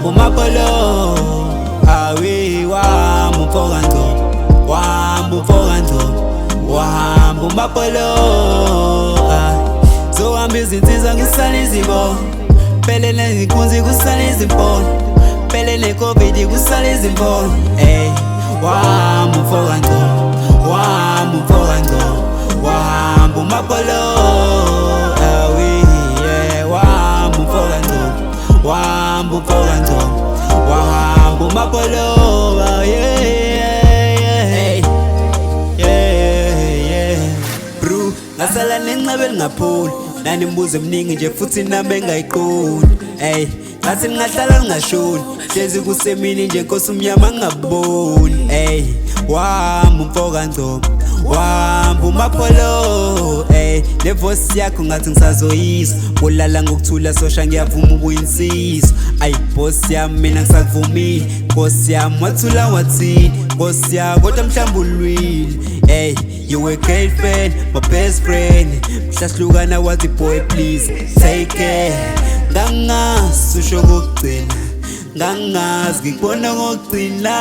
wahamba umapolo awi wahamba Mfoka Ngcobo wahamba Mfoka Ngcobo wahamba umapolo zohamba izinsiza ngisale izimbo phele nezinkunzi kusale izimpondo phele neCovid kusale izimpondo wahamba Mfoka Ngcobo wahamba Mfoka Ngcobo wahamba umapolo awi wahamba Mfoka Ngcobo wahamba Mfoka Ngcobo wahamba umapolo bro ngasala nenxebe lingapholi nani mbuzo eminingi nje futhi nami engayiqondi ngathi ningahlala ngashoni hlezi kusemini nje Nkosi umnyama ngaboni wahamba Mfoka Ngcobo wahamba umapolo nevoice yakho ngathi ngisazoyizwa ulala ngokuthula sosha ngiyavuma ukuyinsizwa boss yami mina ngisakuvumile Nkosi yami wathula wathini Nkosi yami kodwa mhlambulwile you a girlfriend my best friend mhlahlukana wathi boy please take care ngangazi usho kokugcina ngangazi ngikubona ngokugcina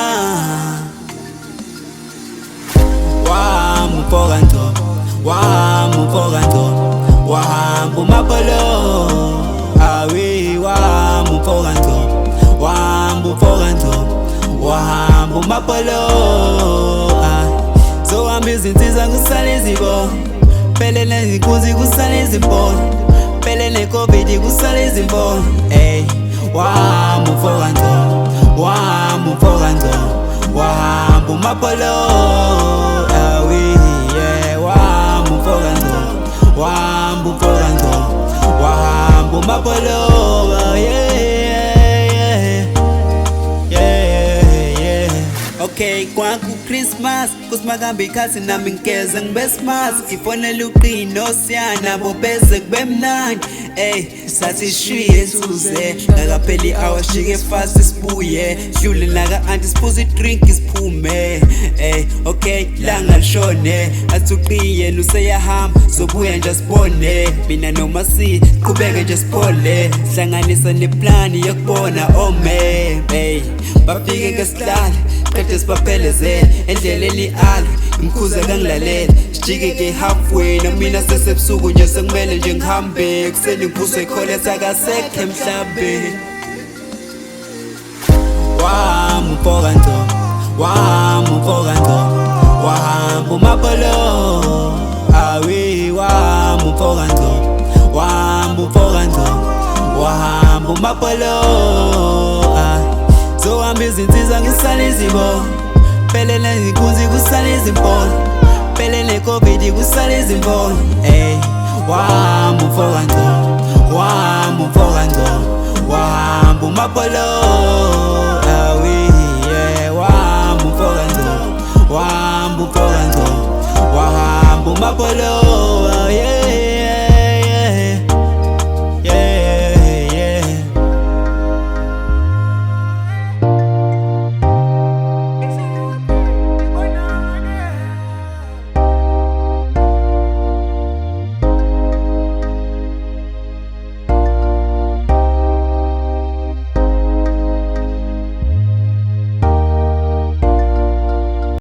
wahamba Mfoka Ngcobo wahamba Mfoka Ngcobo wahamba umapolo awi wahamba Mfoka Ngcobo wahamba Mfoka Ngcobo wahamba umapolo zohamba izinsiza kusale izimbo phele nezinkunzi kusale izimpondo phele neCovid kusale izimpondo wahamba Mfoka Ngcobo wahamba Mfoka Ngcobo wahamba umapolo awi wahamba Mfoka Ngcobo wahamba Mfoka Ngcobo wahamba umapolo okay kwaku Christmas kusimakambe ikhathi nami ngikeze ngibesmas ngifonela uqino siyana bobeze kube mnandi sathi shiye suze ngakapheli hour shike fast sibuye dlule naka anti sipuze drink isiphume okay langa lishone athi uqiye luseyahamba sobuya nje sibone mina noma si qhubeke nje siphole hlanganisa neplan yokubona bafike ngesihlala qede sibaphelezele endleleni ala imkhuza kangilalela sijike ke halfway namina sesebusuku nje sekumele nje ngihambe ekuseni ngivuswe ikholetha akasekho emhlabeni wahamba Mfoka Ngcobo wahamba Mfoka Ngcobo wahamba umapolo awi wahamba Mfoka Ngcobo wahamba Mfoka Ngcobo wahamba umapolo zohamba izinsiza ngisale izimbo phele nezinkunzi kusale izimpondo phele neCovid kusale izimpondo wahamba Mfoka Ngcobo wahamba Mfoka Ngcobo wahamba umapolo awi wahamba Mfoka Ngcobo wahamba Mfoka Ngcobo wahamba umapolo